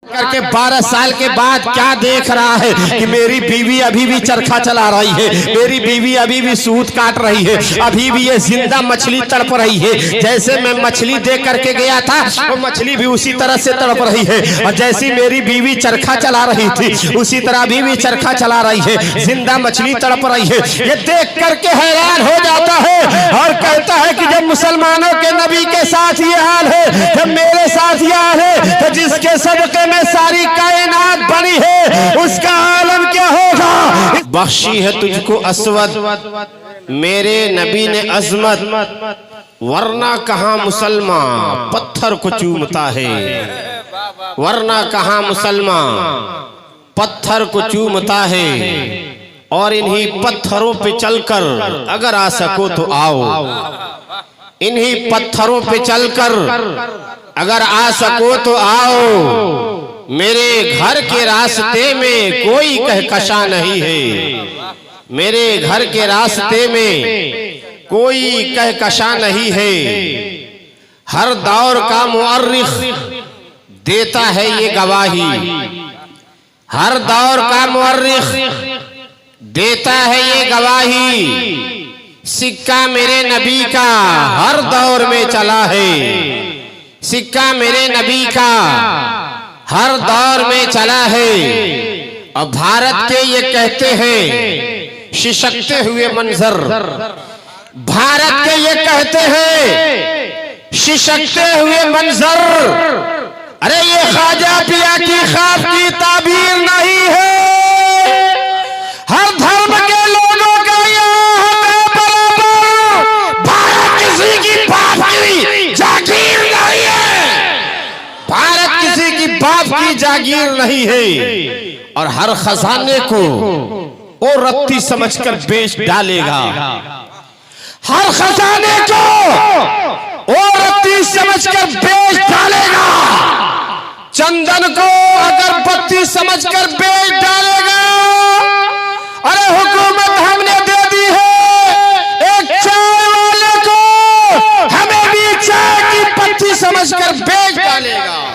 करके 12 साल के बाद क्या देख रहा है कि मेरी बीवी अभी भी चरखा चला रही है, मेरी बीवी अभी भी सूत काट रही है, अभी भी ये जिंदा मछली तड़प रही है। जैसे मैं मछली देख करके गया था वो मछली भी उसी तरह से तड़प रही है, और जैसी मेरी बीवी चरखा चला रही थी उसी तरह अभी भी चरखा चला रही है, जिंदा मछली तड़प रही है। ये देख करके हैरान हो जाता है और कहता है कि जब मुसलमानों के नबी के साथ ये हाल है, जब मेरे साथ ये हाल है, तो जिसके सदके में सारी कायनात बनी है उसका आलम क्या होगा। बख्शी है तुझको असवद मेरे नबी ने अजमत, वरना कहां मुसलमान पत्थर को चूमता है, वरना कहां मुसलमान पत्थर को चूमता है। और इन्हीं पत्थरों पे चलकर अगर आ सको तो आओ, इन्हीं पत्थरों पे चलकर अगर आ सको तो आओ। मेरे घर के रास्ते में कोई कहकशा नहीं है, मेरे घर के रास्ते में कोई कहकशा नहीं है। हर दौर का मुअर्रिख देता है ये गवाही, हर दौर का मुअर्रिख देता है ये गवाही। सिक्का मेरे नबी का हर दौर में चला है, सिक्का मेरे नबी का हर दौर में चला है। और भारत के ये कहते हैं शिशकते हुए मंजर, भारत के ये कहते हैं शिशकते हुए मंजर। अरे ये ख्वाजा पिया की ख्वाब की ताबीर नहीं है, हर धर्म के लोगों का यहाँ बराबर। भारत किसी की बाप की जागीर नहीं है, भारत किसी की बाप की जागीर नहीं है। और हर खजाने को वो रत्ती समझकर बेच डालेगा, हर खजाने को वो रत्ती समझकर बेच डालेगा, चंदन को अगरबत्ती समझकर बेच डालेगा। अरे हुकूमत हमने दे दी है एक चाय वाले को, हमें भी चाय की पत्ती समझकर बेच डालेगा।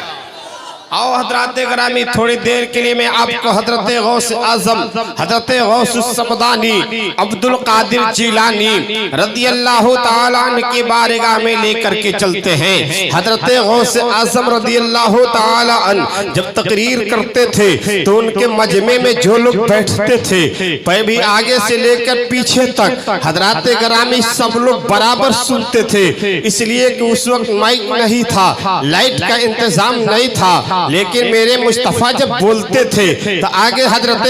आओ हजरत ग्रामी, थोड़ी देर के लिए मैं आपको हजरत गौस आजम हजरत गौस समदानी अब्दुल कादिर जिलानी रदी अल्लाह ताला अन्हु की बारगाह में लेकर के चलते हैं। हजरत गौस आजम रदी अल्लाह ताला अन्हु जब तकरीर करते थे तो उनके मजमे में जो लोग बैठते थे, भी आगे से लेकर पीछे तक हजरत ग्रामी सब लोग बराबर सुनते थे, इसलिए कि उस वक्त माइक नहीं था, लाइट का इंतजाम नहीं था। लेकिन मेरे मुस्तफा जब बोलते थे तो आगे हजरत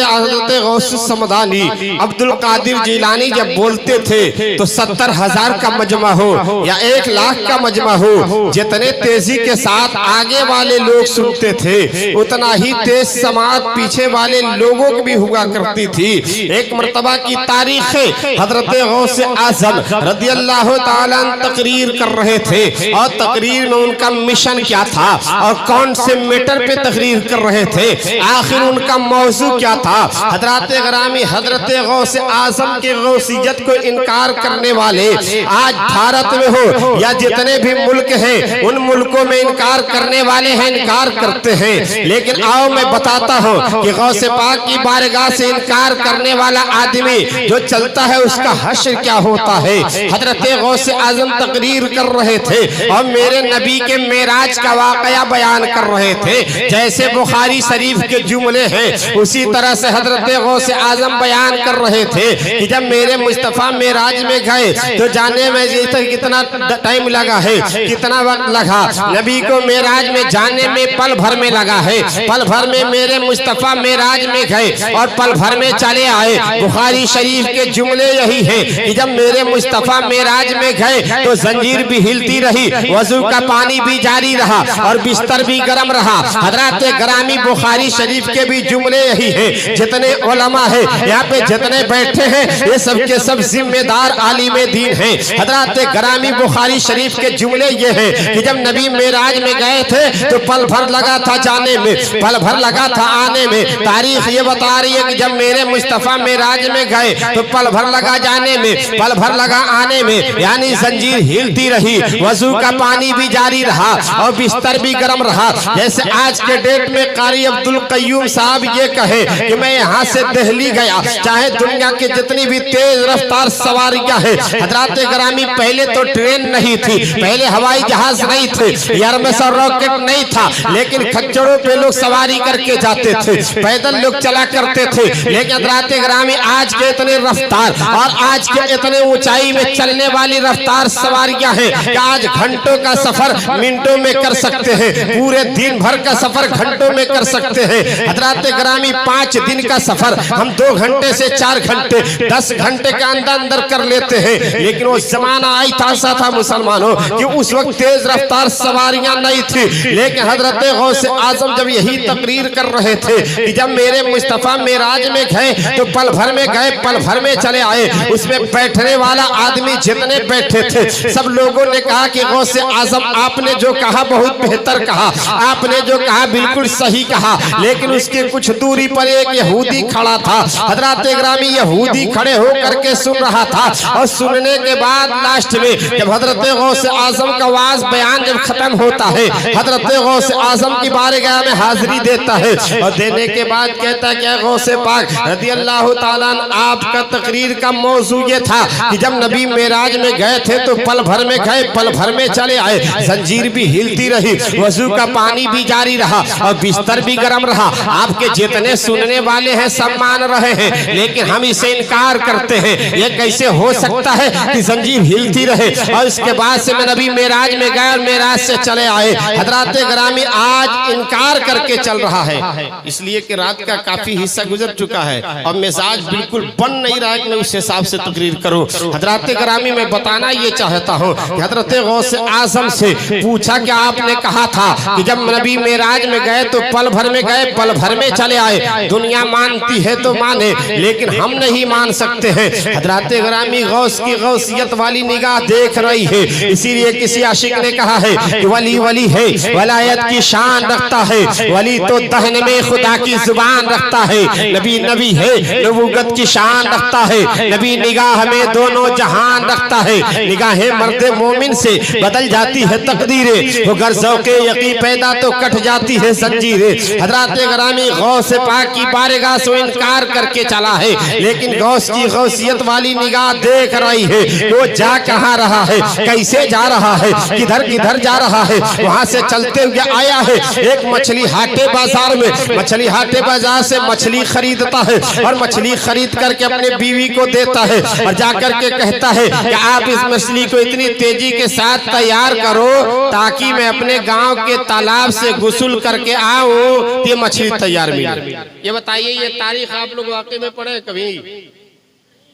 गौस समदानी अब्दुल कादिर जिलानी जब बोलते थे तो 70,000 का मजमा हो या 1 लाख का मजमा हो, जितने तेजी के साथ आगे वाले लोग सुनते थे उतना ही तेज समात पीछे वाले लोगों की भी हुआ करती थी। एक मर्तबा की तारीख है, हजरत गौस आजम रदी अल्लाह ताला अन्हु तकरीर कर रहे थे और तकरीर में उनका मिशन क्या था और कौन से मैटर पे तकरीर कर रहे थे, आखिर उनका मौजू क्या था। हजरत ग्रामी हजरत गौस आजम के गौसियत को इनकार करने वाले आज भारत में हो या जितने भी मुल्क हैं उन मुल्कों में इनकार करने वाले हैं, इनकार करते हैं। लेकिन आओ मैं बताता हूँ कि गौस पाक की बारगाह से इनकार करने वाला आदमी जो चलता है उसका हश्र क्या होता है। हजरत गौस आजम तकरीर कर रहे थे और मेरे नबी के मेराज का वाकया बयान कर रहे थे। जैसे बुखारी शरीफ के जुमले हैं उसी तरह से हजरत गौस आजम बयान कर रहे थे कि जब मेरे मुस्तफा मेराज में गए तो जाने में कितना टाइम लगा है, कितना वक्त लगा। नबी को मेराज में जाने में पल भर में लगा है, पल भर में मेरे मुस्तफा मेराज में गए और पल भर में चले आए। बुखारी शरीफ के जुमले यही है कि जब मेरे मुस्तफा मेराज में गए तो जंजीर भी हिलती रही, वजू का पानी भी जारी रहा और बिस्तर भी गर्म रहा। हजरत ग्रामी बुखारी शरीफ के भी जुमले यही है। जितने उलमा है यहाँ पे जितने बैठे हैं ये सब के सब जिम्मेदार आलिमे दीन हैं। हजरत ग्रामी बुखारी शरीफ के जुमले ये हैं कि जब नबी मेराज में गए थे तो पल भर लगा था जाने में, पल भर लगा था आने में। तारीख ये बता रही है कि जब मेरे मुस्तफा मेराज में गए तो पल भर लगा जाने में, पल भर लगा आने में, यानी जंजीर हिलती रही, वजू का पानी भी जारी रहा और बिस्तर भी गर्म रहा। जैसे आज के डेट में कारी अब्दुल कय्यूम साहब ये कहे कि मैं यहाँ से दिल्ली गया, चाहे दुनिया के जितनी भी तेज रफ्तार सवारियां हैं, हजरात ग्रामी पहले तो ट्रेन नहीं थी, पहले हवाई जहाज नहीं थे, एयरबस और रॉकेट नहीं था, लेकिन खच्चरों पे लोग सवारी करके जाते थे, पैदल लोग चला करते थे। लेकिन हजरात ग्रामी आज के इतने रफ्तार और आज के इतने ऊंचाई में चलने वाली रफ्तार सवारियां हैं कि आज घंटों का सफर मिनटों में कर सकते हैं, पूरे दिन भर का सफर घंटों में कर सकते हैं। हजरात ग्रामी 5 दिन का सफर हम 2 घंटे से 4 घंटे 10 घंटे के अंदर अंदर कर लेते हैं। लेकिन वो जमाना ऐसा था मुसलमानों कि उस वक्त तेज रफ्तार सवारियां नहीं थी। लेकिन हजरत गौसे आजम जब यही तकरीर कर रहे थे कि जब मेरे मुस्तफा मेराज में गए तो पल भर में गए, पल भर में चले आए। उसमें बैठने वाला आदमी जितने बैठे थे सब लोगों ने कहा कि गौसे आजम आपने जो कहा बहुत बेहतर कहा, आपने जो कहा बिल्कुल सही कहा। लेकिन उसके कुछ दूरी पर एक यहूदी खड़ा था। हजरत ग्रामी यहूदी खड़े होकर के सुन रहा था और सुनने के बाद लास्ट में जब हजरत गौसे आजम का वाज बयान जब खत्म होता है, हजरत गौसे आजम की बारगाह में हाजिरी देता है और देने के बाद कहता है क्या गौसे पाक रज़ी अल्लाह ताला आपका तकरीर का मौजू ये था कि जब नबी मेराज में गए थे तो पल भर में गए, पल भर में चले आए। जंजीर भी हिलती रही, वजू का पानी भी जारी रहा और बिस्तर भी गर्म रहा। आपके जितने सुनने वाले हैं सब मान रहे हैं, लेकिन हम इसे इनकार करते हैं। ये कैसे हो सकता है कि जंजीर हिलती रहे और इसके बाद से मैं नबी मेराज में गए और मेराज से चले आए। हजरात ग्रामी आज इनकार करके चल रहा है, इसलिए कि रात का काफी हिस्सा गुजर चुका है और मिजाज बिल्कुल बन नहीं रहा है कि मैं उस हिसाब से तकरीर करूं। हजरात ग्रामी मैं बताना ये चाहता हूं कि हजरत गौसे आजम से पूछा कि आपने कहा था कि जब नबी मेराज में गए तो पल भर में गए, पल भर में चले आए। दुनिया मानती है तो माने, लेकिन हम नहीं मान सकते हैं। हजरात ग्रामी गौस की गौसियत वाली निगाह देख रही है। इसीलिए किसी आशिक ने कहा है कि वली वली है, वलायत की शान रखता है, वली तो दहन में खुदा की जुबान रखता है। नबी नबी है, नबूवत की शान रखता है। नबी निगाह में दोनों जहान रखता है। निगाहें मर्द मोमिन से बदल जाती है तकदीरें, वो गर्जों के यकीन पैदा तो कट जाती है जंजीरें। हजरात ग्रामी गौस पाक की बारगाह से इनकार करके चला है, लेकिन गौस की गौसियत वाली निगाह देख रही है वो जा कहाँ रहा है, कैसे जा रहा है, किधर किधर जा रहा है। वहां से चलते हुए आया है एक मछली हाटे बाजार में, मछली हाटे बाजार से मछली खरीदता है और मछली खरीद करके अपने बीवी को देता है और जाकर के कहता है कि आप इस मछली को इतनी तेजी के साथ तैयार करो ताकि मैं अपने गांव के तालाब से गुस्ल करके आऊं, ये मछली तैयार मिले। ये बताइए ये तारीख आप लोग वाकई में पढ़े, कभी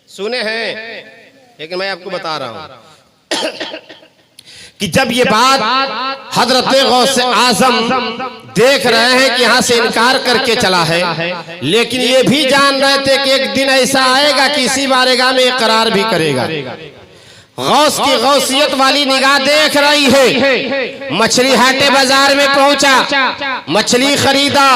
सुने हैं? लेकिन मैं आपको बता रहा हूं कि जब ये बात हजरत गौसे आजम देख रहे हैं कि यहाँ से इनकार करके चला है, लेकिन ये भी जान रहे थे कि एक दिन ऐसा आएगा कि इसी बारगाह में इकरार भी करेगा। गौस की गौसियत वाली निगाह देख रही है। मछली हाटे बाजार में पहुंचा, मछली खरीदा,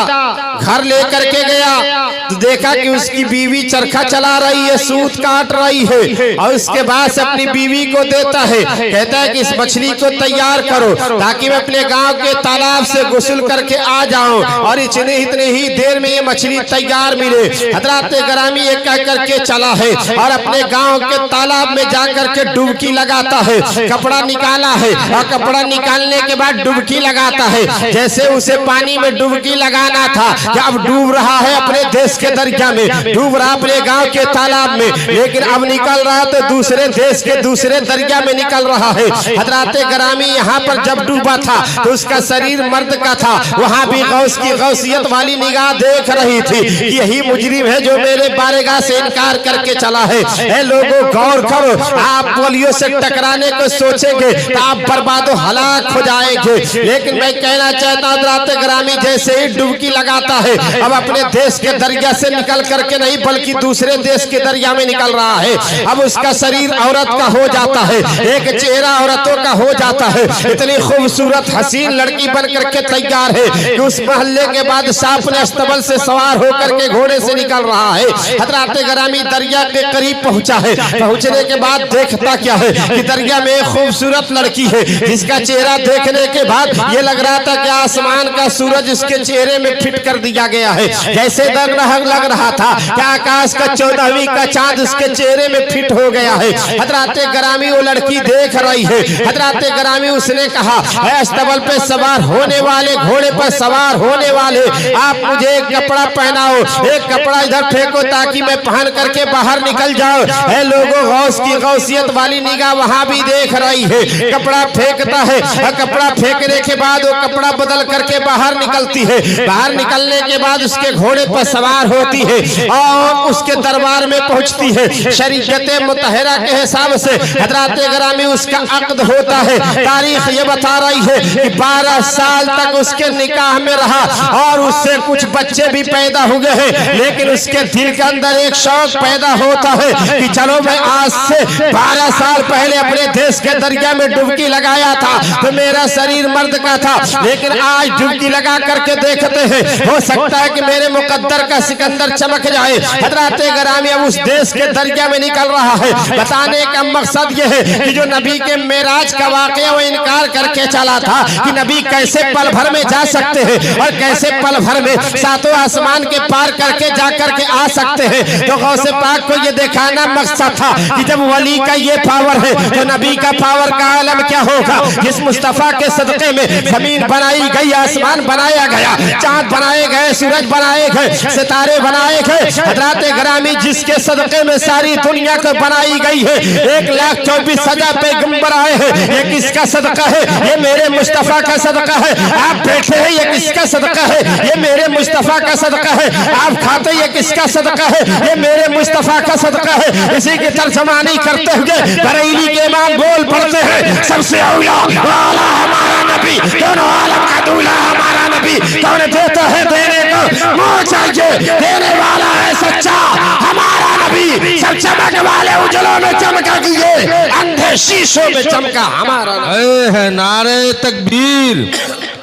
घर लेकर के गया तो देखा कि उसकी बीवी चरखा चला रही है, सूत काट रही है और उसके बाद से अपनी बीवी को देता है। कहता है कि इस मछली को तैयार करो ताकि मैं अपने गांव के तालाब से गुस्ल करके आ जाऊं, और इतने ही देर में ये मछली तैयार मिले। हजरात ग्रामी ये कह करके चला है और अपने गांव के तालाब में जाकर के डुबकी लगाता है। कपड़ा निकाला है और कपड़ा निकालने के बाद डुबकी लगाता है। जैसे उसे पानी में डुबकी लगाना था कि अब डूब रहा है अपने देश के दरिया में, डूब रहा अपने गांव के तालाब में, लेकिन अब निकल रहा तो दूसरे देश के दूसरे दरिया में निकल रहा है। हजरात ग्रामी यहाँ पर जब डूबा था तो उसका शरीर मर्द का था, वहां भी गौस की गौसियत वाली निगाह देख रही थी कि यही मुजरिम है जो मेरे बारगाह से इनकार करके चला है। ऐ लोगों गौर करो, आप पोलियो से टकराने को सोचेंगे तो आप बर्बादो हलाक हो जाएंगे। लेकिन मैं कहना चाहता हूं हजरात ग्रामी जैसे ही डुबकी लगाता है अब अपने देश के दरिया से निकल करके नहीं बल्कि दूसरे देश के दरिया में निकल रहा है। अब उसका शरीर औरत का हो जाता है, एक चेहरा औरतों का हो जाता है। इतनी खूबसूरत हसीन लड़की बन करके तैयार है कि उस महल्ले के बादशाह अपने अस्तबल से सवार होकर के घोड़े से निकल रहा है। हजरात ग्रामी दरिया के करीब पहुंचा है। पहुंचने के बाद देखता क्या क्या है कि दरिया में एक खूबसूरत लड़की है जिसका चेहरा देखने के बाद ये लग रहा था कि आसमान का सूरज उसके चेहरे में फिट कर दिया गया है। जैसे लग रहा था कि आकाश का 14वीं का चांद उसके चेहरे में फिट हो गया है। हजरात ग्रामी वो लड़की देख रही है। हजरात ग्रामी उसने कहा, अस्तबल पे सवार होने वाले, घोड़े पर सवार होने वाले, आप मुझे एक कपड़ा पहनाओ, एक कपड़ा इधर फेंको ताकि मैं पहन करके बाहर निकल जाऊं। है लोगों, गौस की गौसियत वाली निगाह वहां भी देख रही है। कपड़ा फेंकता है और कपड़ा फेंकने के बाद वो कपड़ा बदल करके बाहर निकलती है। बाहर निकलने के बाद उसके घोड़े पर सवार होती है और उसके दरबार में पहुंचती है। शरीयत मुतहरा के हिसाब से हजरात ग्रामी उसका अक्द होता है। तारीख ये बता रही है कि 12 साल तक उसके निकाह में रहा और उससे कुछ बच्चे भी पैदा हुए हैं, लेकिन उसके दिल के अंदर एक शौक पैदा होता है कि चलो मैं आज से 12 साल पहले अपने देश के दरिया में डुबकी लगाया था तो मेरा शरीर मर्द का था, लेकिन आज डुबकी लगा करके देखते हैं, हो सकता है कि मेरे मुकद्दर का सिकंदर चमक जाए। हजरात ग्रामी अब उस देश के दरिया में निकल रहा है। बताने का मकसद यह है कि जो नबी के मेराज का वाकया वो इनकार करके चला था कि नबी कैसे पल भर में जा सकते हैं और कैसे पल भर में 7 आसमान के पार करके जा करके आ सकते हैं। तो गौसे पाक को ये दिखाना मकसद था कि जब वली का ये पावर है तो नबी का पावर का आलम क्या होगा। जिस मुस्तफा के सदके में जमीन बनाई गई, आसमान बनाया गया, चांद बनाए गए, सूरज बनाए गए, सितारे बनाए गए। हजरात ग्रामी जिसके सदके में सारी दुनिया को बनाई गई है, 1,24,000 पैगंबर आए हैं, ये किसका सदका है? ये मेरे मुस्तफा का सदका है। आप बैठे हैं, ये किसका सदका है? ये मेरे मुस्तफा का सदका है। आप खाते, ये किसका सदका है? ये मेरे मुस्तफा का सदका है। इसी की तर्जमानी करते हुए बरेली के इमाम बोल पड़ते हैं, सबसे औला वाला हमारा नबी, दोनों आलम का दूल्हा हमारा नबी। कौन देता है देने को मुँह चाहिए, देने वाला है सच्चा हमारा नबी। सब चमक वाले उजलों में चमका दिए, अंधे शीशों में चमका हमारा नबी। है नारे तकबीर,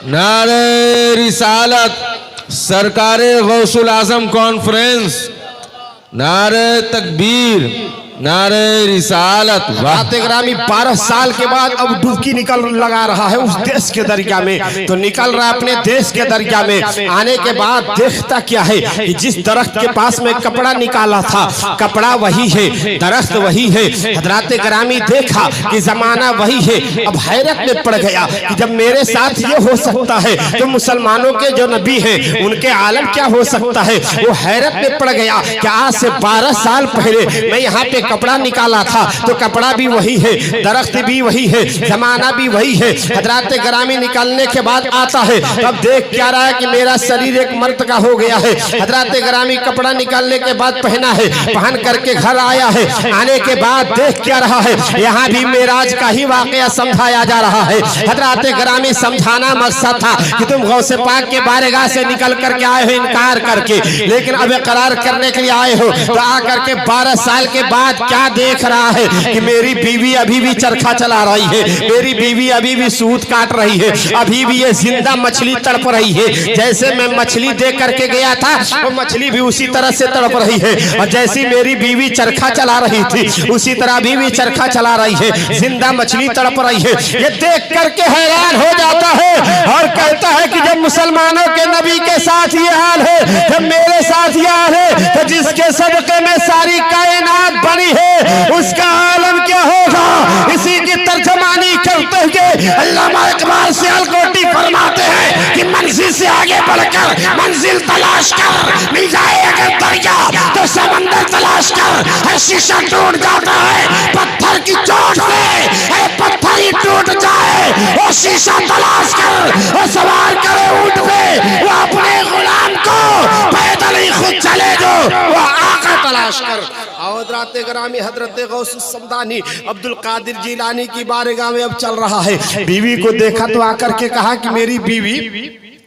नारे रिसालत, सरकारे गौसुल आजम कॉन्फ्रेंस, नारे तकबीर, नारे रिसालत। हजरात ग्रामी 12 साल के बाद अब डुबकी निकल लगा रहा है उस देश के दरिया में। तो निकल रहा है अपने देश के दरिया में। आने के बाद देखता क्या है कि जिस दरख्त के पास में कपड़ा निकाला था, कपड़ा वही है, दरख्त वही है। हजरात ग्रामी देखा कि जमाना वही है। अब हैरत में पड़ गया कि जब मेरे साथ ये हो सकता है तो मुसलमानों के जो नबी हैं उनके आलम क्या हो सकता है। वो हैरत में पड़ गया कि आज से 12 साल पहले मैं यहाँ पे कपड़ा निकाला था तो कपड़ा भी वही है, दरख्त भी वही है, जमाना भी वही है। हजरात ग्रामी निकलने के बाद आता है, तब देख क्या रहा है कि मेरा शरीर एक मर्द का हो गया है। हजरात ग्रामी कपड़ा निकालने के बाद पहना है, पहन करके घर आया है। आने के बाद देख क्या रहा है, यहाँ भी मेराज का ही वाकया समझाया जा रहा है। हजरात ग्रामी समझाना मकसद था कि तुम गौसे पाक के बारगाह से निकल करके आए हो इनकार करके, लेकिन अब इकरार करने के लिए आए हो। तो आकर के 12 साल के बाद क्या देख रहा है कि मेरी बीवी अभी भी चरखा चला रही है, मेरी बीवी अभी भी सूत काट रही है, अभी भी ये जिंदा मछली तड़प रही है। जैसे मैं मछली देख करके गया था वो मछली भी उसी तरह से तड़प रही है, और जैसी मेरी बीवी चरखा चला रही थी उसी तरह बीवी चरखा चला रही है, जिंदा मछली तड़प रही है। ये देख करके हैरान हो जाता है और कहता है कि जब मुसलमानों के नबी के साथ ये हाल है, जब मेरे साथ ये हाल है, तो जिसके सदके में सारी कायनात बनी है उसका आलम क्या होगा। इसी की तर्जमानी करते हुए अल्लामा इकबाल सियालकोटी फरमाते हैं कि मंजिल से आगे बढ़कर मंजिल तलाश कर, मिल जाए अगर दरिया तो समंदर तलाश कर। हर शीशा टूट जाता है पत्थर की चोट से, पत्थर ही टूट जाए वो शीशा तलाश कर, वो सवार करे ऊंट पे, वो अपने गुलाम को पैदल ही खुद चले जो, वो आका तलाश कर। हजरत ग्रामी हजरत गौस समदानी अब्दुल कादिर जिलानी की बारगाह में अब चल रहा है। बीवी को देखा तो आकर के कहा कि मेरी बीवी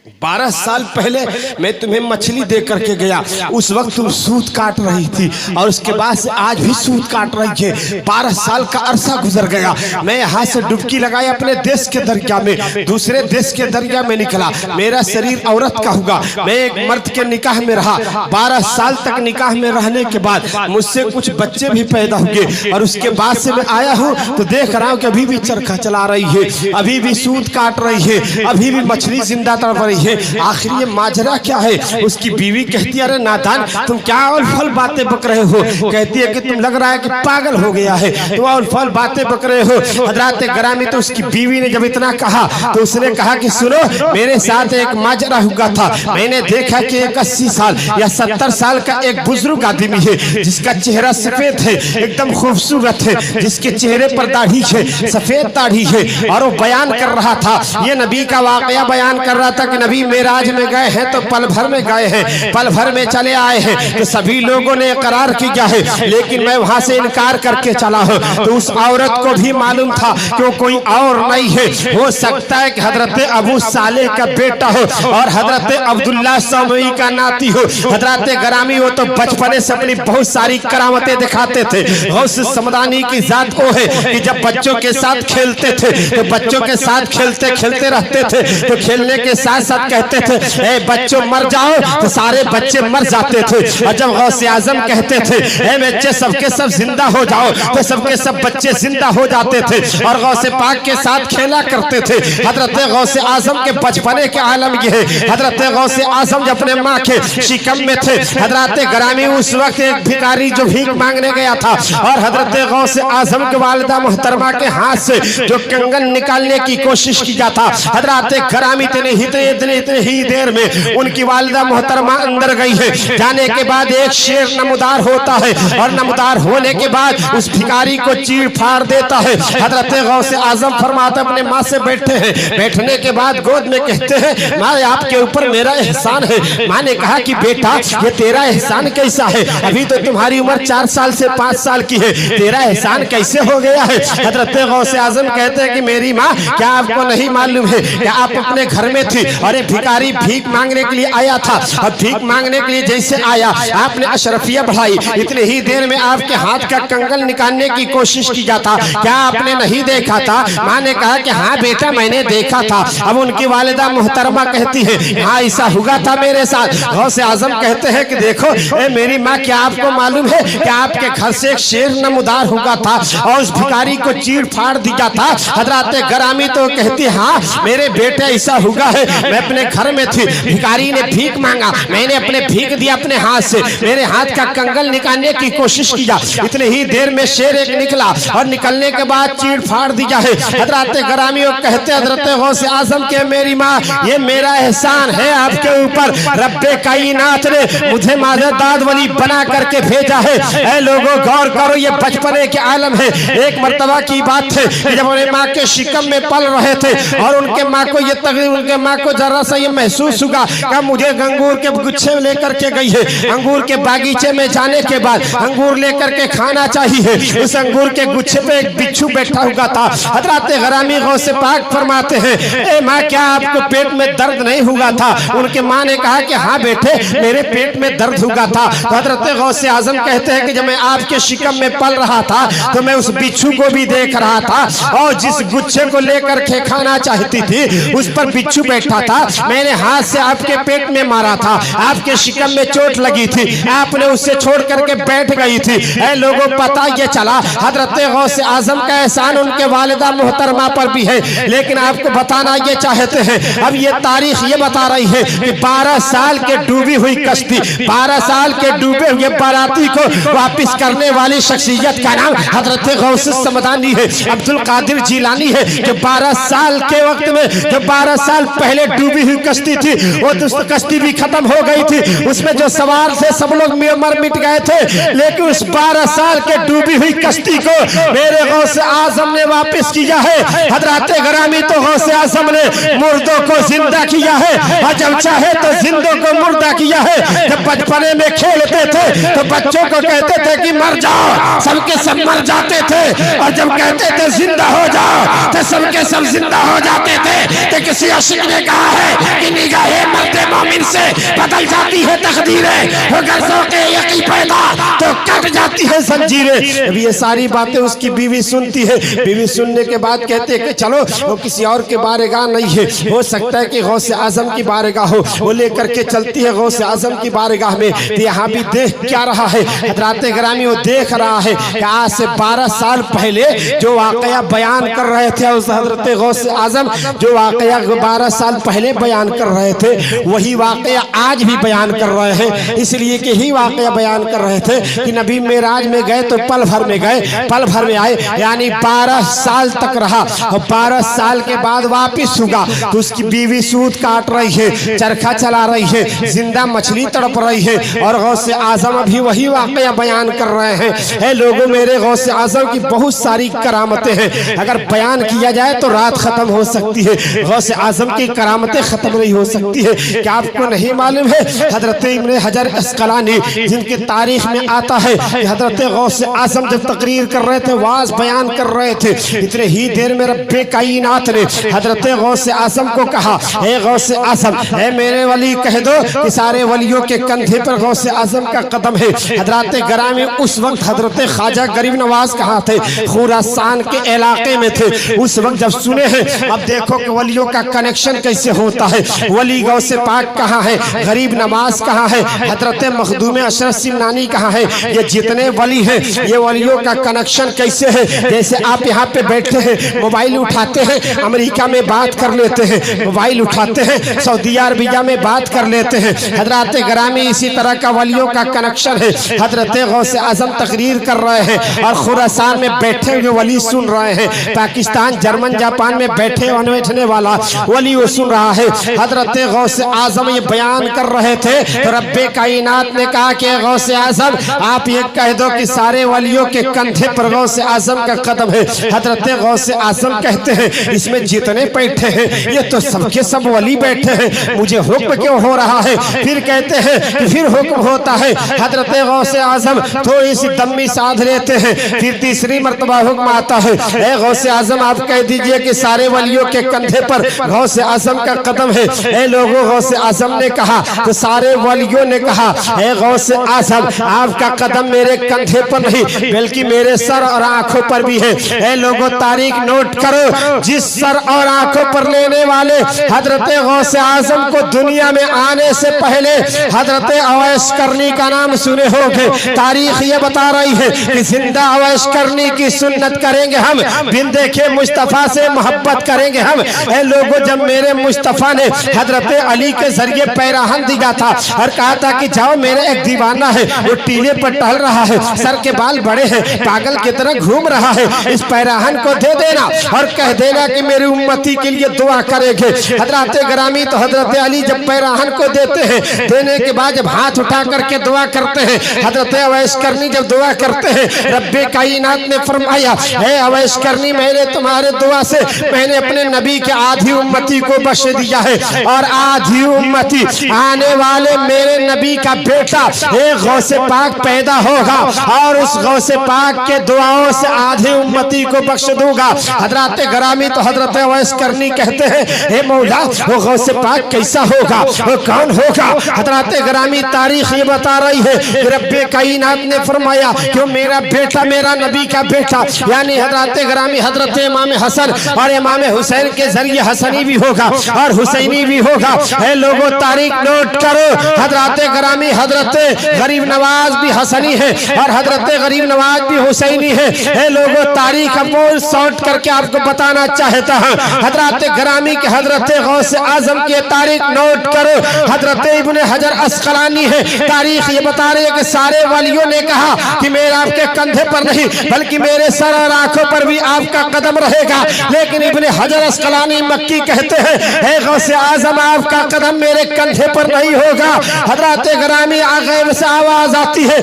12 साल पहले मैं तुम्हें मछली दे करके गया, उस वक्त तुम सूत काट रही थी और उसके बाद से आज भी सूत काट रही है। 12 साल का अरसा गुजर गया। मैं यहाँ से डुबकी लगाई अपने देश के दरिया में, दूसरे देश के दरिया में निकला। मेरा शरीर औरत का हुआ, मैं एक मर्द के निकाह में रहा। 12 साल तक निकाह में रहने के बाद मुझसे कुछ बच्चे भी पैदा हुए और उसके बाद से मैं आया हूँ तो देख रहा हूँ कि अभी भी चरखा चला रही है, अभी भी सूत काट रही है, अभी भी मछली जिंदा तड़प रही है। आखिर ये माजरा क्या है? उसकी बीवी कहती है, अरे नादान तुम क्या और फल बातें बक रहे हो? कहती है कि तुम लग रहा है कि पागल हो गया है, तुम और फल बातें बक रहे हो। हजरात ग्रामी तो उसकी बीवी ने जब इतना कहा तो उसने कहा कि सुनो, मेरे साथ एक माजरा हुआ था। मैंने देखा कि एक 80 साल या 70 साल का एक बुजुर्ग आदमी है जिसका चेहरा सफेद है, एकदम खूबसूरत है, जिसके चेहरे पर दाढ़ी है, सफेद दाढ़ी है, और वो बयान कर रहा था, ये नबी का वाकया बयान कर रहा था कि नबी मेराज में गए हैं तो पल भर में गए हैं, पल भर में चले आए हैं। तो सभी लोगों ने इकरार किया है, लेकिन मैं वहां से इनकार करके चला हूं। तो उस औरत को भी मालूम था कि वो कोई और नहीं है, हो सकता है कि हजरत अबू सालेह का बेटा हो और हजरत अब्दुल्ला सौमई का नाती हो। हजरत ग्रामी वो तो बचपने से अपनी बहुत सारी करामतें दिखाते थे। गौस समदानी की जात वो है कि जब बच्चों के साथ खेलते थे तो बच्चों के साथ खेलते खेलते रहते थे, तो खेलने के साथ साथ कहते थे ए बच्चों मर जाओ, तो सारे बच्चे मर जाते थे। और जब गौसे आजम कहते थे ए बच्चे सबके सब जिंदा हो जाओ, तो सबके सब बच्चे जिंदा हो जाते थे और गौसे पाक के साथ खेला करते थे। हजरत गौसे आजम के बचपने के आलम ये है, हजरत गौसे आजम जब अपने माँ के शिकम में थे, हजरत ग्रामी उस वक्त एक भिखारी जो भीख मांगने गया था और हजरत गौसे आजम के वालिदा मोहतरमा के हाथ से जो कंगन निकालने की कोशिश किया था, हजरत ग्रामी इतने ही देर में उनकी वालिदा मोहतरमा अंदर गई है। जाने के बाद एक शेर नमदार होता है और नमदार होने के बाद उस भिखारी को चीर फाड़ देता है। हजरत गौसे आजम फरमाते अपने माँ से बैठे हैं, बैठने के बाद गोद में कहते हैं माँ आपके ऊपर मेरा एहसान है। माँ ने कहा कि बेटा ये तेरा एहसान कैसा है? अभी तो तुम्हारी उम्र 4 साल से 5 साल की है, तेरा एहसान कैसे हो गया है? हजरत गौसे आजम कहते हैं कि मेरी माँ क्या आपको नहीं मालूम है कि आप अपने घर में थी और एक भिखारी भीख मांगने के लिए आया था और भीख मांगने के लिए जैसे आया आपने अशरफिया बढ़ाई, इतने ही देर में आपके हाथ का कंगन निकालने की कोशिश किया था, क्या आपने नहीं देखा था? माँ ने कहा कि हाँ बेटा मैंने देखा था। अब उनकी वालिदा मोहतरमा कहती है हाँ ऐसा हुआ था मेरे साथ। गौसे आजम कहते हैं कि देखो ए मेरी माँ क्या आपको मालूम है कि आपके घर से एक शेर नमदार हुआ था और उस भिखारी को चीर फाड़ दिया था? हजरत ग्रामी तो कहती हाँ मेरे बेटे ऐसा हुआ है, मैं अपने घर में थी, भिखारी ने भीख मांगा, मैंने अपने भीख दिया अपने हाथ से, मेरे हाथ का कंगन निकालने की कोशिश किया, इतने ही देर में शेर एक निकला और निकलने के बाद चीर फाड़ दिया है। हजरत ग्रामी कहते हजरत गौसे आजम के मेरी माँ ये मेरा एहसान है आपके ऊपर, रब्बे कायनात ने मुझे माजदाद वली बना करके भेजा है। ऐ लोगों गौर करो ये बचपने के आलम है। एक मर्तबा की बात है जब उन्हें माँ के शिकम में पल रहे थे और उनके माँ को ये उनके माँ को जरा सा ये महसूस हुआ कि मुझे अंगूर के गुच्छे लेकर के गई है, अंगूर के बागीचे में जाने के बाद अंगूर लेकर के खाना चाहिए। उस अंगूर के गुच्छे पे एक बिच्छू बैठा हुआ था। हजरत ग्रामी गौसे पाक फरमाते हैं ए माँ क्या आपको पेट में दर्द नहीं हुआ था? उनके माँ ने कहा कि हाँ बेटे मेरे पेट में दर्द हुआ था। तो हजरत गौसे आजम कहते हैं कि जब मैं आपके शिकम में पल रहा था तो मैं उस बिच्छू को भी देख रहा था और जिस गुच्छे को लेकर के खाना चाहती थी उस पर बिच्छू बैठा था। मैंने हाथ से आपके पेट में मारा था, आपके शिकम में चोट लगी थी, आपने उससे छोड़ करके बैठ गई थी। ऐ लोगों पता ये चला हजरत गौसे आजम का एहसान उनके वालिदा मोहतरमा पर भी है, लेकिन आपको बताना ये चाहते हैं अब ये तारीख ये बता रही है कि 12 साल के डूबी हुई कश्ती, 12 साल के डूबे हुए बाराती को वापिस करने वाली शख्सियत का नाम हजरत गौस समदानी है, अब्दुल कादिर जिलानी है। जो 12 साल के वक्त में जो 12 साल पहले डूबी हुई कश्ती थी वो तो कश्ती भी खत्म हो गई थी, उसमें जो सवार थे सब लोग मर मिट गए थे, लेकिन उस 12 साल के डूबी हुई कश्ती को मेरे गौसे आजम ने वापस किया है। हजरत ग्रामी तो गौसे आजम ने मुर्दों को जिंदा किया है और जब चाहे तो जिंदों को मुर्दा किया है। जब बचपने में खेलते थे तो बच्चों को कहते थे कि मर जाओ, सबके सब मर जाते थे, और जब कहते थे जिंदा हो जाओ तो सबके सब जिंदा हो जाते थे। तो किसी आशिक ने कहा है कि निगाहे मर्दे मोमिन से बदल जाती है तकदीरें, अगर ज़ौक़े यकी पैदा तो कट जाती है जंजीरें। अब ये सारी बातें उसकी बीवी सुनती है। बीवी सुनने के बाद कहते हैं कि चलो वो किसी और के बारगाह नहीं है, हो सकता है कि गौसे आजम की बारगाह हो। वो लेकर के चलती है गौसे आजम की बारगाह में। तो यहाँ भी देख क्या रहा है हज़रात गिरामी, वो देख रहा है कि आज से 12 साल पहले जो वाक़या बयान कर रहे थे उस हज़रत गौसे आजम, जो वाक़या 12 साल पहले बयान कर रहे थे, वही वाक़या आज भी बयान कर रहे हैं। इसलिए कि ही वाक़या बयान कर रहे थे कि नबी मेराज में गए तो पल भर में गए, पल भर में आए, यानी 12 साल तक रहा और 12 साल के बाद वापिस हुआ तो उसकी बीवी सूद काट रही है, चरखा चला रही है, जिंदा मछली तड़प रही है। और गौसे आजम अभी वही वाक़या बयान कर रहे हैं। हे लोगों, मेरे गौसे आजम की बहुत सारी करामतें हैं, अगर बयान किया जाए तो रात खत्म हो सकती है। गौसे आजम की करामतें खत्म नहीं हो सकती है। क्या आपको नहीं मालूम है हजरत इब्ने हजर अस्कलानी जिनकी तारीख में आता है कि हजरत गौसे आजम जब तकरीर कर रहे थे, वाज बयान कर रहे थे, इतने ही देर में रब्बे कायनात ने हजरत गौसे आजम को कहा, हे गौसे आजम, हे मेरे वली, कह दो कि सारे वलियों के कंधे पर गौसे आजम का कदम है। हजरत गरामी उस वक्त हजरत ख्वाजा गरीब नवाज कहाँ थे? खुरासान के इलाके में थे। उस वक्त जब सुने हैं, अब देखो कि वलियों का कनेक्शन कैसे होता है। वली गौसे पाक कहाँ है, गरीब नवाज कहाँ है, हजरत मखदूम अशरफ सिमनानी कहाँ है, ये जितने वली हैं ये वलियों का कनेक्शन कैसे है। जैसे आप यहाँ पे बैठे हैं, मोबाइल उठाते हैं, अमेरिका में बात कर लेते हैं, मोबाइल उठाते हैं, सऊदी अरबिया में बात कर लेते हैं। हजरत गरामी इसी तरह का वलियों का कनेक्शन है। हजरत गौसे आजम तकरीर कर रहे हैं और खुरासान में बैठे हुए वली सुन रहे हैं। पाकिस्तान, जर्मन, जापान में बैठने वाला वली वो सुन रहा है। हजरत गौसे आजम ये बयान कर रहे थे तो रब्बे कायनात ने कहा कि गौसे आजम, आप ये कह दो कि सारे वलियों के कंधे पर गौसे आजम का कदम है। हजरत गौसे आजम कहते हैं, इसमें जितने बैठे हैं ये तो सबके सब वली बैठे हैं, मुझे हुक्म क्यों हो रहा है? फिर कहते हैं कि फिर हुक्म होता है। हजरत गौसे आजम थोड़ी सी दम्मी साध लेते हैं, फिर तीसरी मर्तबा हुक्म आता है, ए गौसे आजम, आप कह दीजिए कि सारे वलियों के कंधे पर गौसे आजम का कदम है। ए लोगों, गौसे आजम ने कहा तो सारे वलियों ने कहा, ए गौसे आजम, आपका कदम मेरे कंधे पर नहीं बल्कि मेरे सर और आंखों पर भी है। ए लोगों, तारीख नोट करो, जिस सर और आंखों पर लेने वाले हजरत गौसे आजम को दुनिया में आने से पहले हजरत अवैस करनी का नाम सुने होंगे। तारीख ये बता रही है कि जिंदा अवैस करनी की सुन्नत करेंगे हम, बिन देखे मुस्तफा से मोहब्बत करेंगे हम। ए लोगों, जब मेरे मुस्तफा ने हजरत अली के जरिए पैराहन दिया था और कहा था कि जाओ, मेरे एक दीवाना है, वो टीले पर टहल रहा है, सर के बाल बड़े हैं, पागल की तरह घूम रहा है, इस पैराहन को दे देना और कह देना कि मेरी उम्मती के लिए दुआ करेंगे। हजरत गरामी तो हजरत अली जब पैराहन को देते हैं, देने के बाद जब हाथ उठा करके दुआ करते हैं, हजरत अवैस करनी जब दुआ करते हैं, रब्बे कायनात ने फरमाया, हे अवैस करनी, मैंने तुम्हारे दुआ से मैंने अपने नबी के आधी उम्मती को बख्श दिया है और आधी उम्मती आने वाले मेरे नबी का बेटा एक गौसे पाक पैदा होगा और उस गौसे पाक के दुआओं से आधी उम्मती को बख्श दूंगा। हजरत गरामी तो हजरत अवैस करनी कहते हैं, हे मौला, वो गौसे पाक कैसा होगा, वो कौन होगा? हजरत गरामी तारीख ये बता रही है कि रब्बे कायनात ने फरमाया कि मेरा बेटा, मेरा नबी का बेटा, यानी हजरत गरामी हजरत इमाम हसन और इमाम हुसैन के जरिए हसनी भी होगा और हुसैनी भी होगा। हे लोगों, तारीख नोट करो, हजरत गरामी हजरत गरीब नवाज भी हसनी है और हजरत गरीब नवाज भी हुसैनी है। हे लोगों, तारीख अब शॉर्ट करके आपको बताना चाहता हूँ। हजरत गरामी के हजरत गौसे आजम की तारीख नोट करो, हजरत इब्ने हजर अस्कलानी है, तारीख ये बता रही है कि सारे वलियों ने कहा कि मेरा आपके कंधे पर नहीं बल्कि मेरे सर और आंखों पर भी आपका कदम रहेगा। लेकिन इब्ने हजर अस्कलानी मक्की कहते हैं, हे गौसे आजम, आपका कदम मेरे कंधे पर नहीं होगा। हजरत गरामी गैब से आवाज आती है,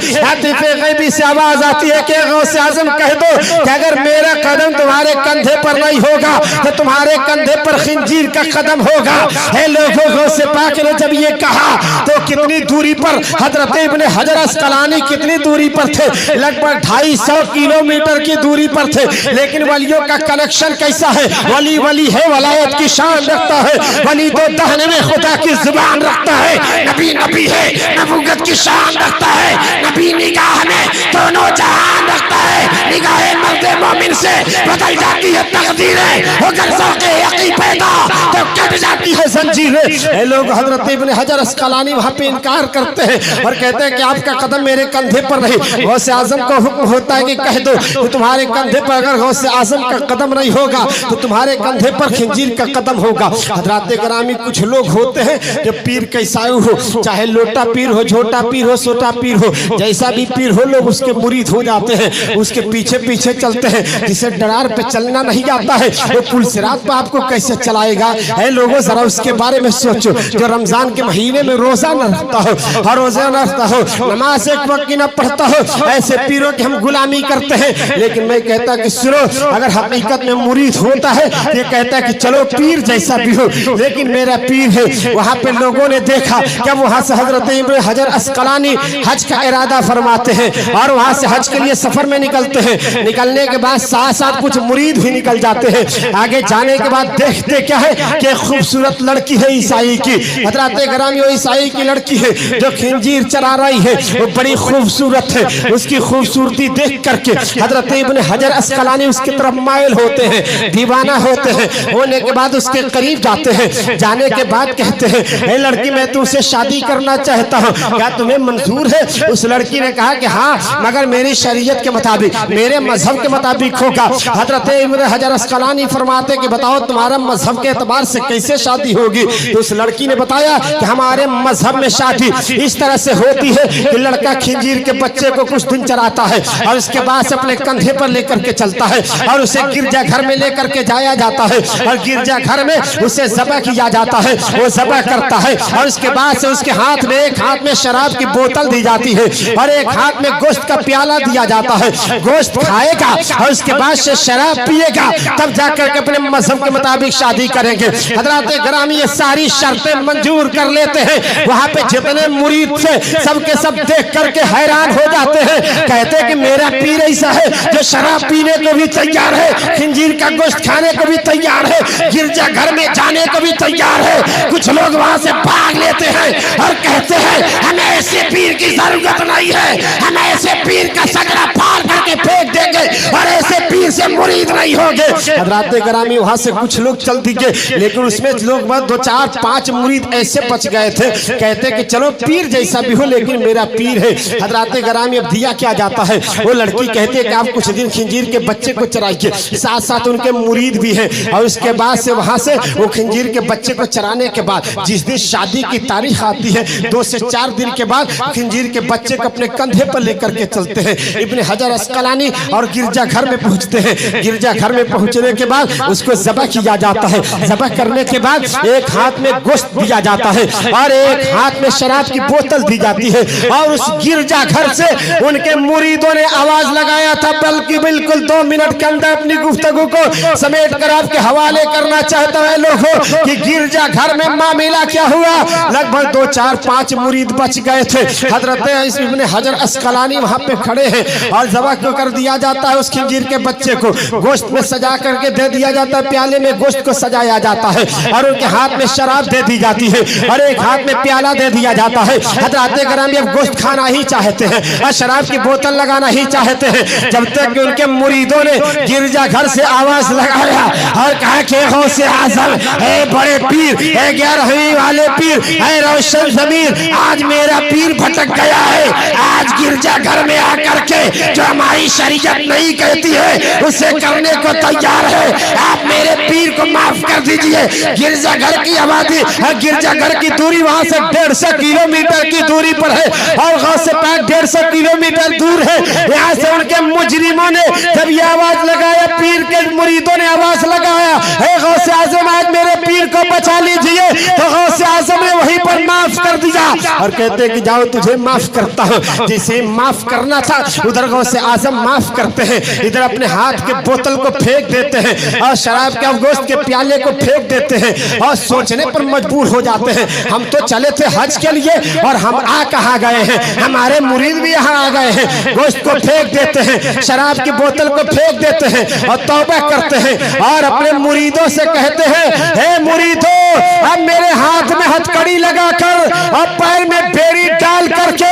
गैबी से आवाज आती है कि गौसे आजम कह दो कि अगर मेरा कदम तुम्हारे कंधे पर नहीं होगा तो तुम्हारे कंधे पर खिंजीर का कदम होगा। हे लोगों, गौसे पाक ने जब ये कहा तो कितनी दूरी पर हजरत इब्ने हजर अस्कलानी कितनी दूरी पर थे? लगभग 250 किलोमीटर की दूरी पर थे। लेकिन वलियों का कनेक्शन कैसा है? वली वली है, वलायत की शान रखता है। वली तो दहन में खुदा की जुबान रखता है। नबी नबी है, नबूवत की शान रखता है। नबी निगाह में दोनों जहान रखता है। निगाह मर्द मोमिन से बदल जाती है तकदीरें, अगर ज़ौक़े यक़ीन पैदा तो कट जाती है जंजीरें। ये लोग हजरत इब्न हजर अस्क़लानी वहाँ पे इनकार करते हैं और कहते हैं कि आपका कदम मेरे कंधे पर नहीं। गौसे आजम को हुक्म होता है कि कह दो तो तुम्हारे कंधे पर अगर गौसे आजम का कदम नहीं होगा तो तुम्हारे कंधे पर खंजीर का कदम होगा। हजरात ग्रामी कुछ लोग होते हैं जो पीर कैसा हो, चाहे लोटा पीर हो, झोटा पीर हो, सोटा पीर हो, जैसा भी पीर हो, लोग उसके मुरीद हो जाते हैं, उसके पीछे पीछे चलते हैं। जिसे डरार पे चलना नहीं आता है वो पुल सिरात पे आपको कैसे चलाएगा। है लोगों जरा उसके बारे में सोचो। जो रमजान के महीने में रोजा न रखता हो, हर रोजा न रखता हो, नमाज एक वक्त की न पढ़ता हो, ऐसे पीरों की हम गुलामी करते हैं। लेकिन मैं कहता कि सुनो, अगर हकीकत में मुरीद होता है ये कहता है कि चलो पीर जैसा भी हो लेकिन मेरा पीर है। वहाँ पे लोगों ने देखा जब वहाँ से हजरत इब्न हजर अस्क़लानी हज का इरादा फरमाते हैं और वहाँ से हज के लिए सफर में निकलते हैं। निकलने के बाद साथ साथ कुछ मुरीद भी निकल जाते हैं। आगे जाने के बाद देखते क्या है कि खूबसूरत लड़की है ईसाई की। हजरत ग्रामी वो ईसाई की लड़की है जो खंजीर चला रही है, वो बड़ी खूबसूरत है। उसकी खूबसूरती देख करके हजरत इब्न हजर अस्क़लानी उसकी तरफ माइल होते हैं, दीवाना होते हैं। होने के बाद उसके करीब जाते हैं। जाने के बाद कहते हैं, ए लड़की मैं तुमसे शादी करना चाहता हूँ, क्या तुम्हें मंजूर है? उस लड़की ने कहा कि हाँ, मगर मेरी शरीयत के मुताबिक, मेरे मजहब के मुताबिक होगा। हजरत इब्न हजर अस्क़लानी फरमाते कि बताओ तुम्हारा मजहब के एतबार से कैसे शादी होगी? तो उस लड़की ने बताया कि हमारे मजहब में शादी इस तरह से होती है कि लड़का खंजीर के बच्चे को कुछ दिन चराता है और उसके बाद से अपने कंधे पर लेकर के चलता है और उसे गिरजा घर में लेकर के जाया जाता है और गिरजा घर में उसे ज़बह किया जाता है। वो ज़बह करता है और उसके बाद से उसके हाथ में, एक हाथ में शराब की बोतल दी जाती है और एक हाथ में गोश्त का प्याला दिया जाता है। गोश्त खाएगा और उसके बाद से शराब पिएगा, तब जाकर के अपने मजहब के मुताबिक शादी करेंगे। हजरात ग्रामी ये सारी शर्तें मंजूर कर लेते हैं। वहाँ पे जितने मुरीद थे सबके सब देख करके हैरान हो जाते हैं। कहते हैं कि मेरा पीर ऐसा है जो शराब पीने को भी तैयार है, खंजीर का गोश्त खाने को भी तैयार है, गिरजा घर में जाने को भी तैयार है। कुछ लोग वहाँ से भाग लेते हैं और कहते हैं हमें ऐसे पीर की जरूरत नहीं है, हम ऐसे पीर का सकरा फाड़ करके फेंक देंगे और ऐसे पीर से मुरीद नहीं होंगे। हजरात ग्रामी वहाँ से कुछ लोग चल दिए, लेकिन उसमें लोग बस 2 4 5 मुरीद ऐसे बच गए थे। कहते कि चलो पीर जैसा भी हो लेकिन मेरा पीर है। हजरात ग्रामी अब दिया क्या जाता है, वो लड़की कहती है कि आप कुछ दिन खंजीर के बच्चे को चराइए, साथ साथ उनके मुरीद भी हैं। और उसके बाद से वहाँ से वो खंजीर के बच्चे को चराने के बाद जिस दिन शादी की तारीख आती है 2 से 4 दिन के बाद खंजीर के बच्चे को अपने कंधे पर लेकर के चलते हैं इब्न हजर अस्क़लानी और गिरजा घर में पहुँचते हैं। गिरजा घर में पहुँचने के बाद उसको ज़बह किया जाता है। ज़बह करने के बाद एक हाथ में गोश्त दिया जाता है और एक हाथ में शराब की बोतल दी जाती है। और उस गिरजा घर से उनके मुरीदों ने आवाज लगाया था, बल्कि बिल्कुल 2 मिनट के अंदर अपनी गुफ्तगू को समेट कर आपके हवाले करना चाहता है लोगों कि गिरजा घर में मामला क्या हुआ। लगभग 2 4 5 मुरीद बच गए थे। हजरत इब्न हजर अस्क़लानी वहाँ पे खड़े हैं और ज़बह को कर दिया जाता है। उस खंजीर के बच्चे को गोश्त में सजा करके दे दिया जाता है, प्याले में गोश्त को सजाया जाता है और उनके हाथ में शराब दे दी जाती है और एक हाथ में प्याला दे दिया जाता है। हजरात ग्रामी अब गोश्त खाना ही चाहते हैं और शराब की बोतल लगाना ही चाहते हैं, जब तक कि उनके मुरीदों ने गिरजा घर से आवाज लगाया और कहा कि गौसे आज़म, ए बड़े पीर, ए 11वीं वाले पीर, ए रोशन ज़मीर, आज मेरा पीर भटक गया है। आज गिरजा घर में आकर के जो हमारी शरीयत नहीं कहती है उसे करने को तैयार है। आप मेरे पीर को माफ कर दीजिए। गिरजा घर की आबादी, गिरजा घर की दूरी वहां से 150 किलोमीटर की दूरी पर है और गौसे पाक 150 किलोमीटर दूर है। यहाँ से उनके मुजरिमों ने जब ये आवाज लगाया, पीर के मुरीदों ने आवाज लगाया, हे गौसे आज़म आज मेरे पीर को बचा लीजिए, तो गौसे आज़म ने वहीं पर माफ कर दिया और कहते कि जाओ जाओ तुझे माफ करता हूँ। जिसे माफ करना था उधर गौसे आजम माफ करते हैं, इधर अपने हाथ के बोतल को फेंक देते हैं और शराब के गोश्त के प्याले को फेंक देते हैं और सोचने पर मजबूर हो जाते हैं, हम तो चले थे हज के लिए और हम आ कहाँ गए हैं, हमारे मुरीद भी यहाँ आ गए हैं। गोश्त को फेंक देते हैं, शराब की बोतल को फेंक देते हैं और तौबा करते हैं और अपने मुरीदों से कहते हैं, हे मुरीदों, अब मेरे हाथ में हथकड़ी लगाकर और पैर में बेड़ी डाल करके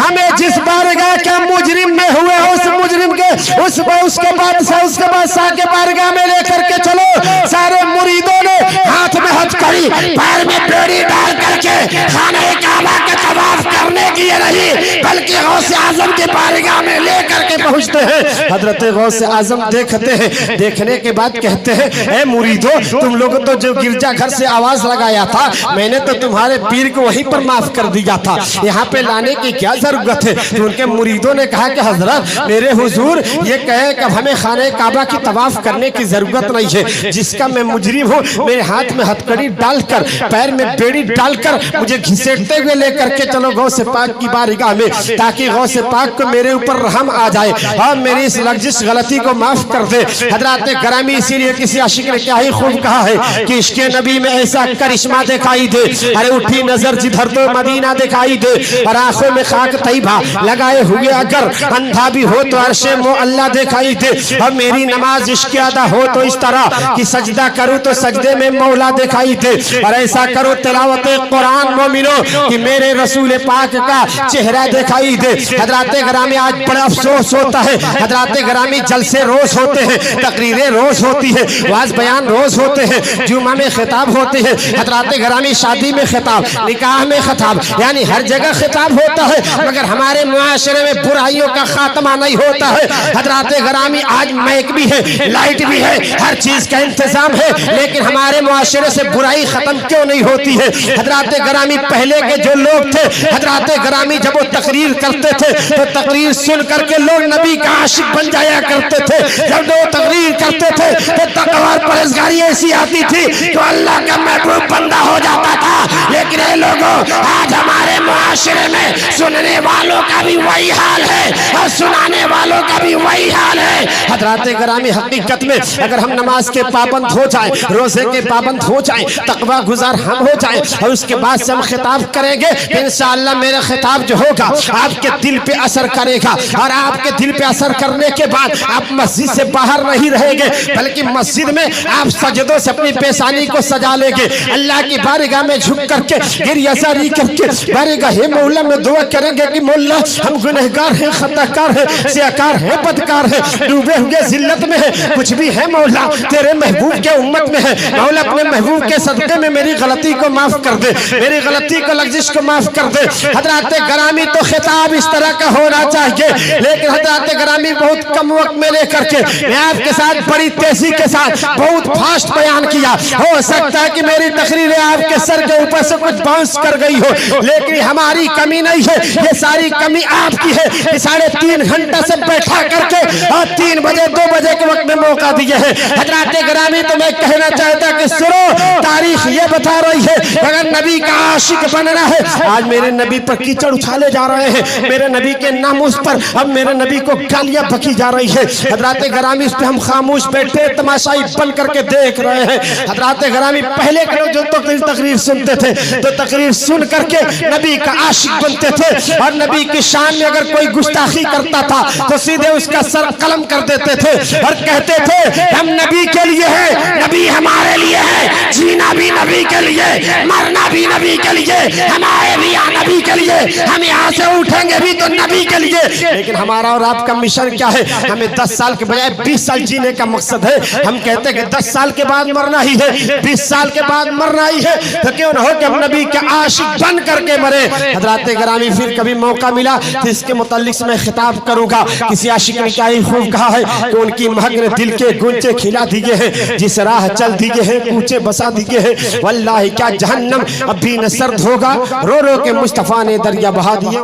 हमें जिस बारगाह के मुजरिम में हुए हो उस मुजरिम के उसके बादशाह के बारगाह में लेकर के चलो। सारे मुरीदों ने हाथ में हथकड़ी पैर में बेड़ी डाल करके खाने काबा के तवाफ करने की नहीं बल्कि गौसे आजम के बारगाह में लेकर के पहुंचते हैं। हजरत गौसे आजम देखते हैं, देखने के बाद कहते हैं, ए मुरीदो, तुम लोग तो जो गिरजा घर से आवाज लगाया था मैंने तो तुम्हारे पीर को वहीं पर माफ कर दिया था, यहाँ पे लाने की क्या जरूरत है। तो उनके मुरीदों ने कहा कि हजरत मेरे हुजूर ये कहे कि हमें खाने काबा की तवाफ करने की जरूरत नहीं है, जिसका मैं मुजरिम हूँ मेरे हाथ में हथकड़ी डालकर पैर में बेड़ी डालकर मुझे घिसेटते हुए लेकर के चलो गौसे पाक की बारगाह में, ताकि गौसे पाक को मेरे ऊपर रहम आ जाए और मेरी इस लग्जिश गलती को माफ कर दे। हजरत ग्रामी इसीलिए किसी आशिक ने क्या ही खूब कहा है कि इश्क़ नबी में ऐसा करिश्मा दिखाई दे, अरे उठी नजर जिधर तो मदीना दिखाई दे और आंखों में खाक तैयबा लगाए हुए अगर अंधा भी हो तो अर्शे मो अल्लाह दिखाई दे और मेरी नमाज इश्क़ अदा हो तो इस तरह कि सजदा करूं तो सजदे में मौला दिखाई दे और ऐसा करो तिलावत कुरान मोमिनो कि मेरे रसूल पाक का चेहरा दिखाई दे। हजरत ग्रामी आज बड़ा अफसोस होता है, हजरत ग्रामी जलसे रोज होते हैं, तकरीरें रोज होती है, वाज बयान रोज होते हैं, जुमा में खिताब होते हैं, हजरत ग्रामी शादी में खिताब, निकाह में खिताब, यानी हर जगह खिताब होता है, मगर हमारे मुआशरे में बुराइयों का खात्मा नहीं होता है। हजरत ग्रामी आज माइक भी है, लाइट भी है, हर चीज का इंतजाम है, लेकिन हमारे मुआशरे से बुराई खत्म क्यों नहीं होती है। हजरत ग्रामी पहले के जो लोग थे, हजरत ग्रामी जब वो तकरीर करते थे तो तकरीर सुन करके लोग नबी का आशिक बन जाया करते थे। जब वो तकरीर करते थे तो तकवा और परहेजगारी ऐसी आती थी तो अल्लाह का महबूब बंदा हो जाता था। लेकिन ये लोगों आज हमारे मुआशरे में सुनने वालों का भी वही हाल है और सुनाने वालों का भी वही हाल है। हजरत ग्रामी हकीकत में अगर हम नमाज के पाबंद हो जाए, रोजे के पाबंद हो जाए, तकवा गुजार हम हो जाए और उसके बाद से हम खिताब करेंगे, इंशाअल्लाह मेरा खिताब जो होगा आपके दिल पे असर करेगा और आपके दिल पे असर करने के बाद आप मस्जिद से बाहर नहीं रहेंगे बल्कि मस्जिद में आप सजदों से अपनी पेशानी को सजा लेंगे, अल्लाह की बारगाह में झुक करके गिरियाजारी करके बारगाह मौला में दुआ करेंगे कि मौला हम गुनहगार हैं, खताकार हैं, सियाकार हैं, बदकार हैं, डूबे हुए जिल्लत में है, कुछ भी है मौला तेरे महबूब के उम्मत में है, मौला अपने महबूब के सदक़े में मेरी गलती को माफ कर दे, मेरी गलती को लग्जिश को माफ कर दे। हजरत ग्रामी तो खिताब इस तरह का होना चाहिए, लेकिन हजरत ग्रामी बहुत कम वक्त में लेकर के मैं आपके साथ बड़ी तेजी के साथ बहुत फास्ट बयान किया। हो सकता है कि मेरी तकरीरें आपके सर के ऊपर से कुछ बाउंस कर गई हो, लेकिन हमारी कमी नहीं है, ये सारी कमी आपकी है कि 3.5 घंटा से बैठा करके और 3 बजे 2 बजे के वक्त में मौका दिए हैं। हजरत ग्रामी तो मैं कहना चाहता कि सुनो, तारीख ये बता रही है अगर नबी का आशिक बनना है, आज मेरे नबी पर कीचड़ उछाले जा रहे हैं, मेरे नबी के नामूस पर अब मेरे नबी को गालियां बकी जा रही है। हजरत ग्रामी इस पे हम खामोश बैठे तमाशाई बन करके देख रहे हैं। हजरत ग्रामी पहले के लोग जो तकरीर सुनते थे तो तकरीर सुन करके नबी का आशिक बनते थे और नबी की शान में अगर कोई गुस्ताखी करता था तो सीधे उसका सर कलम कर देते थे और कहते थे हम नबी के लिए हैं, नबी हमारे लिए है, जीना भी नबी के लिए, मरना भी नबी के लिए, हमारे भी यहाँ नबी के लिए, हम यहाँ से उठेंगे भी तो नबी के लिए। लेकिन हमारा और आपका मिशन क्या है? हमें 10 साल के बजाय 20 साल जीने का मकसद है। हम कहते हैं कि 10 साल के बाद मरना ही है, 20 साल के बाद मरना ही है, तो क्यों न हो कि हम नबी के आशिक बन करके मरे। हजरत ग्रामी फिर कभी मौका मिला तो इसके मुतालिक से मैं खिताब करूंगा। किसी आशिक ने क्या ही खूब कहा है कि उनकी महक ने दिल के गुंचे खिला दिए हैं, जिस राह चल दिए हैं कूचे बसा दिए हैं, वल्लाही क्या जहन्नम अब भी न सर्द होगा, रो रो के मुस्तफा ने दरिया बहा दिए।